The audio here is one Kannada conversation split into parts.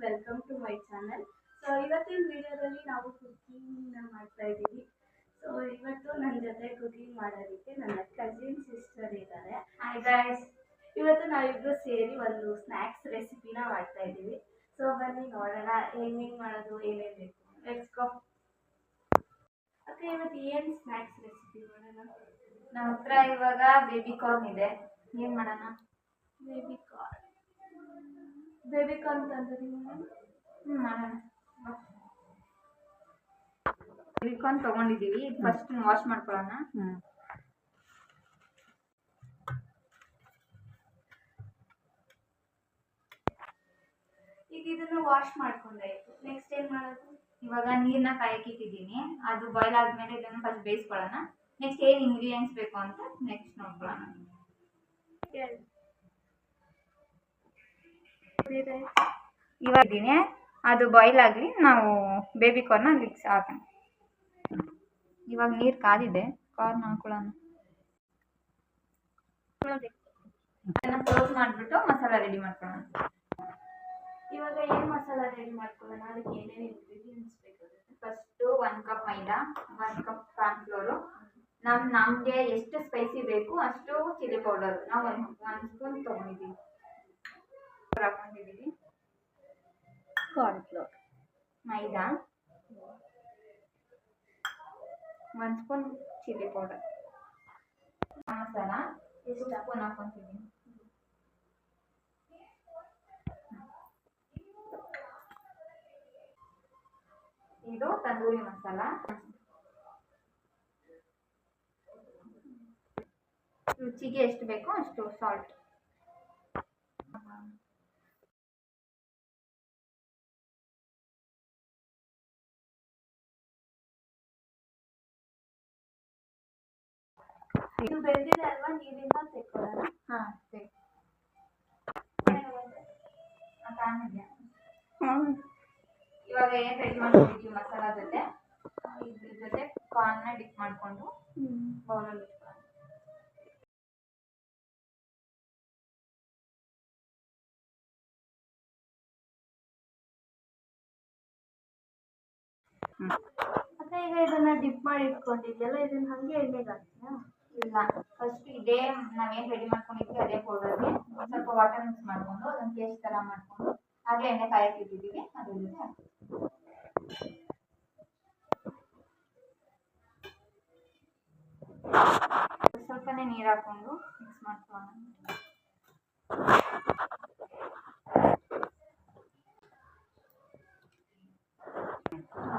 Welcome to my channel. So ಇವತ್ತಿನ ವಿಡಿಯೋದಲ್ಲಿ ನಾವು ಕುಕಿಂಗ್ನ ಮಾಡ್ತಾ ಇದ್ದೀವಿ. ಸೊ ಇವತ್ತು ನನ್ನ ಜೊತೆ ಕುಕಿಂಗ್ ಮಾಡೋದಕ್ಕೆ ನನ್ನ ಕಸಿನ್ ಸಿಸ್ಟರ್ ಇದ್ದಾರೆ. ಹಾಯ್ ಗಾಯ್ಸ್, ಇವತ್ತು ನಾವಿಬ್ರು ಸೇರಿ ಒಂದು ಸ್ನ್ಯಾಕ್ಸ್ ರೆಸಿಪಿನ ಮಾಡ್ತಾ ಇದ್ದೀವಿ. ಸೊ ಬನ್ನಿ ನೋಡೋಣ ಹೆಂಗೆ ಮಾಡೋದು, ಏನೇನು ಬೇಕು. Let's go. ಓಕೆ, ಇವತ್ತು ಏನು ಸ್ನ್ಯಾಕ್ಸ್ ರೆಸಿಪಿ ಮಾಡೋಣ? ನಮ್ಮ ಹತ್ರ ಇವಾಗ ಬೇಬಿ ಕಾರ್ನ್ ಇದೆ. ಏನು ಮಾಡೋಣ? ಬೇಬಿ ಕಾರ್ನ್ ತಂದಿರಿ ಮಾಡೋಣ. ಬೇಬಿ ಕಾರ್ನ್ ತೊಗೊಂಡಿದ್ದೀವಿ. ಫಸ್ಟ್ ವಾಶ್ ಮಾಡ್ಕೊಳ್ಳೋಣ. ಈಗ ಇದನ್ನು ವಾಶ್ ಮಾಡ್ಕೊಂಡಾಯ್ತು. ನೆಕ್ಸ್ಟ್ ಏನು ಮಾಡೋದು? ಇವಾಗ ನೀರನ್ನ ಕಾಯಕ್ಕೆ ಇಟ್ಟಿದ್ದೀನಿ. ಅದು ಬಾಯ್ಲ್ ಆದ್ಮೇಲೆ ಇದನ್ನು ಫಸ್ಟ್ ಬೇಯಿಸ್ಕೊಳ್ಳೋಣ. ನೆಕ್ಸ್ಟ್ ಏನು ಇಂಗ್ರೀಡಿಯೆಂಟ್ಸ್ ಬೇಕು ಅಂತ ನೆಕ್ಸ್ಟ್ ನೋಡ್ಕೊಳ್ಳೋಣ. ಇವಾಗ ಇದ್ದೀನಿ, ಅದು ಬಾಯ್ಲ್ ಆಗಲಿ, ನಾವು ಬೇಬಿ ಕಾರ್ನ ಮಿಕ್ಸ್ ಹಾಕೋಣ. ಇವಾಗ ನೀರು ಕಾದಿದೆ, ಕಾರ್ನ್ ಹಾಕೊಳ್ಳೋಣ. ಅದನ್ನು ಕ್ಲೋಸ್ ಮಾಡಿಬಿಟ್ಟು ಮಸಾಲ ರೆಡಿ ಮಾಡ್ಕೊಳ್ಳೋಣ. ಇವಾಗ ಏನು ಮಸಾಲ ರೆಡಿ ಮಾಡ್ಕೊಳ್ಳೋಣ? ಅದಕ್ಕೆ ಏನೇನು ಇಂಗ್ರೀಡಿಯೆಂಟ್ಸ್ ಬೇಕಾಗುತ್ತೆ? ಫಸ್ಟು 1 ಕಪ್ ಮೈದಾ, 1 ಕಪ್ ಕಾರ್ನ್ಫ್ಲೋರು, ನಮಗೆ ಎಷ್ಟು ಸ್ಪೈಸಿ ಬೇಕು ಅಷ್ಟು ಚಿಲ್ಲಿ ಪೌಡರ್ ನಾವು 1 ಸ್ಪೂನ್ ತೊಗೊಂಡಿದ್ದೀವಿ. ಹಾಕೊಂಡಿದ್ದೀವಿ cornflour, maida, 1 spoon chilli powder, masala 2 spoon ಹಾಕೊತಿದ್ದೀನಿ. ಇದು ತಂದೂರಿ ಮಸಾಲ. ರುಚಿಗೆ ಎಷ್ಟು ಬೇಕೋ ಅಷ್ಟು ಸಾಲ್ಟ್. ಇದು ಬೆಂದಿದೆ ಅಲ್ವಾ, ನೀರಿಂದ ತೆಕ್ಕೊಳ್ಳೋಣ. ಹಾಂ, ಸರಿ. ಇವಾಗ ಏನು ರೆಡಿ ಮಾಡ್ಕೊಂಡಿದ್ದೀವಿ ಮಸಾಲ ಜೊತೆ, ಇದ್ರ ಜೊತೆ ಕಾರ್ನ್ನ ಡಿಪ್ ಮಾಡಿಕೊಂಡು ಬೌಲಲ್ಲಿ ಇಟ್ಕೊಳ್ಳೋಣ. ಮತ್ತೆ ಈಗ ಇದನ್ನ ಡಿಪ್ ಮಾಡಿ ಇಟ್ಕೊಂಡಿದ್ಯಲ್ಲ, ಇದನ್ನ ಹಂಗೆ ಎಣ್ಣೆಗೆ ಹಾಕ್ತೀಯಾ? ಇಲ್ಲ, ಫಸ್ಟ್ ಇದೇ ನಾವೇನು ರೆಡಿ ಮಾಡ್ಕೊಂಡಿದ್ವಿ ಅದೇ ಪೌಡರ್ಗೆ ಸ್ವಲ್ಪ ವಾಟರ್ ಮಿಕ್ಸ್ ಮಾಡಿಕೊಂಡು ಅದನ್ನು ಪೇಸ್ಟ್ ಥರ ಮಾಡಿಕೊಂಡು ಹಾಗೆ ಎಣ್ಣೆ ಕಾಯಕ್ಕೆ ಇಟ್ಟಿದ್ದೀವಿ. ಅದ್ರ ಜೊತೆ ಹಾಕ್ತೀವಿ. ಸ್ವಲ್ಪನೇ ನೀರು ಹಾಕೊಂಡು ಮಿಕ್ಸ್ ಮಾಡ್ಕೊಳ್ಳೋಣ.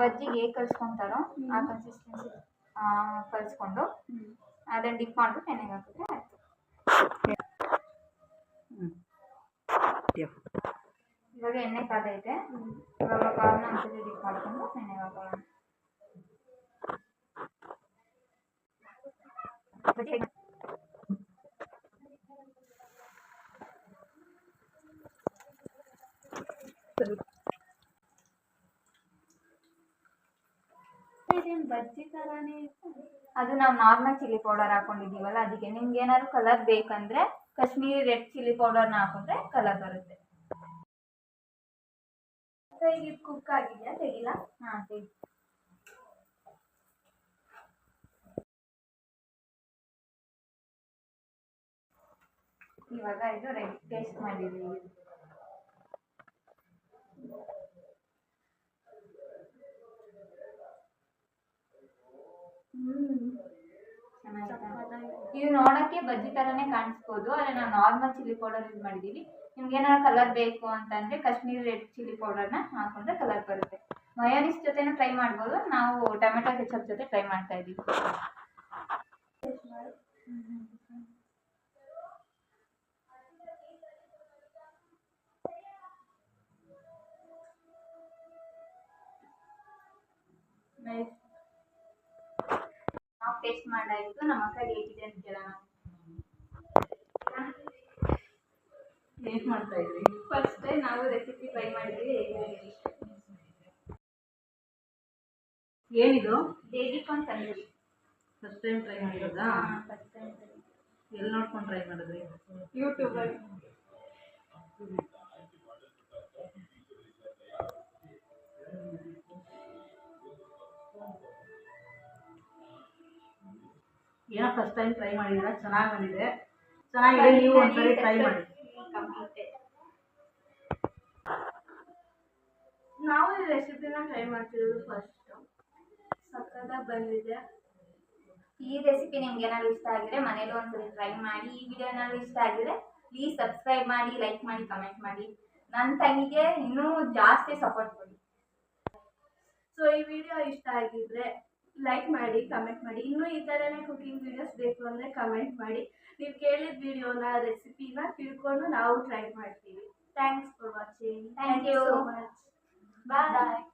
ಬಜ್ಜಿಗೆ ಹೇಗೆ ಕಲಿಸ್ಕೊತಾರೋ ಆ ಕನ್ಸಿಸ್ಟೆನ್ಸಿ ಕಲಿಸ್ಕೊಂಡು ಅದನ್ನು ಡಿಪ್ ಮಾಡಿಬಿಟ್ಟು ಎಣ್ಣೆಗೆ ಹಾಕಿದ್ರೆ ಆಯಿತು. ಇವಾಗ ಎಣ್ಣೆ ಕಾದೈತೆ. ಇವಾಗ ಕಾರ್ನ ಒಂದ್ಸತಿ ಡಿಪ್ ಮಾಡಿಕೊಂಡು ಎಣ್ಣೆಗೆ ಹಾಕೊಳ್ಳೋಣ. ಬಜ್ಜಿ ತರಾನೇ ಅದು ನಾವು ನಾರ್ಮಲ್ ಚಿಲ್ಲಿ ಪೌಡರ್ ಹಾಕೊಂಡಿದ್ದೀವಲ್ಲ ಅದಕ್ಕೆ. ನಿಮ್ಗೆ ಏನಾದ್ರು ಕಲರ್ ಬೇಕಂದ್ರೆ ಕಾಶ್ಮೀರಿ ರೆಡ್ ಚಿಲ್ಲಿ ಪೌಡರ್ನ ಹಾಕೊಂಡ್ರೆ ಕಲರ್ ಬರುತ್ತೆ. ಈಗ ಇದು ಕುಕ್ ಆಗಿದೆಯಾ? ತೆಗಿಲ್ಲ? ಹಾಂ, ತೆಗಿ. ಇವಾಗ ಇದು ರೆಡಿ ಟೇಸ್ಟ್ ಮಾಡಿದ್ದೀವಿ. ಇದು ನೋಡಕ್ಕೆ ಬಜ್ಜಿ ತರನೇ ಕಾಣಿಸ್ಬೋದು, ಆದರೆ ನಾವು ನಾರ್ಮಲ್ ಚಿಲ್ಲಿ ಪೌಡರ್ ಯೂಸ್ ಮಾಡಿದ್ದೀವಿ. ನಿಮ್ಗೆ ಏನಾದ್ರು ಕಲರ್ ಬೇಕು ಅಂತಂದ್ರೆ ಕಾಶ್ಮೀರಿ ರೆಡ್ ಚಿಲ್ಲಿ ಪೌಡರ್ನ ಹಾಕೊಂಡ್ರೆ ಕಲರ್ ಬರುತ್ತೆ. ಮಯೋನೀಸ್ ಜೊತೆನೂ ಟ್ರೈ ಮಾಡ್ಬೋದು. ನಾವು ಟೊಮೆಟೊ ಕೆಚಪ್ ಜೊತೆ ಟ್ರೈ ಮಾಡ್ತಾ ಇದ್ದೀವಿ. ನಾವು ಟೇಸ್ಟ್ ಮಾಡಾಯಿತು. ನಮ್ಮ ಅಕ್ಕ ಹೇಗಿದೆ ಅಂತ ಕೇಳೋಣ. ಏನು ಮಾಡ್ತಾ ಇದ್ವಿ? ಫಸ್ಟ್ ಟೈಮ್ ನಾವು ರೆಸಿಪಿ ಟ್ರೈ ಮಾಡಿದ್ವಿ. ಏನಿದು? Baby corn tandoori. First time try ಮಾಡಿರೋದಾ? First time. ಎಲ್ಲಿ ನೋಡ್ಕೊಂಡು ಟ್ರೈ ಮಾಡಿದ್ರಿ? ಯೂಟ್ಯೂಬಲ್ಲಿ. ಫಸ್ಟ್ ಟೈಮ್ ಟ್ರೈ ಮಾಡಿದ್ದೀರಾ, ಚೆನ್ನಾಗಿ ಬಂದಿದೆ. ಚೆನ್ನಾಗಿದೆ, ನೀವು ಒಂದ್ಸರಿ ಟ್ರೈ ಮಾಡಿ. ನಾವು ಈ ರೆಸಿಪಿನ ಟ್ರೈ ಮಾಡ್ತಿರೋದು ಫಸ್ಟು, ಸಕ್ಕತ್ತಾಗಿ ಬಂದಿದೆ. ಈ ರೆಸಿಪಿ ನಿಮ್ಗೆ ಏನಾದ್ರು ಇಷ್ಟ ಆಗಿದ್ರೆ ಮನೇಲಿ ಒಂದ್ಸರಿ ಟ್ರೈ ಮಾಡಿ. ಈ ವಿಡಿಯೋ ಏನಾದ್ರು ಇಷ್ಟ ಆಗಿದ್ರೆ ಪ್ಲೀಸ್ ಸಬ್ಸ್ಕ್ರೈಬ್ ಮಾಡಿ, ಲೈಕ್ ಮಾಡಿ, ಕಮೆಂಟ್ ಮಾಡಿ. ನನ್ನ ತಂಗಿಗೆ ಇನ್ನೂ ಜಾಸ್ತಿ ಸಪೋರ್ಟ್ ಕೊಡಿ. ಸೊ ಈ ವಿಡಿಯೋ ಇಷ್ಟ ಆಗಿದ್ರೆ ಲೈಕ್ ಮಾಡಿ, ಕಮೆಂಟ್ ಮಾಡಿ. ಇನ್ನೂ ಈ ಥರನೇ ಕುಕಿಂಗ್ ವಿಡಿಯೋಸ್ ಬೇಕು ಅಂದರೆ ಕಮೆಂಟ್ ಮಾಡಿ. ನೀವು ಕೇಳಿದ ವಿಡಿಯೋನ ರೆಸಿಪಿನ ತಿಳ್ಕೊಂಡು ನಾವು ಟ್ರೈ ಮಾಡ್ತೀವಿ. Thanks for watching. Thank you. so much. Bye.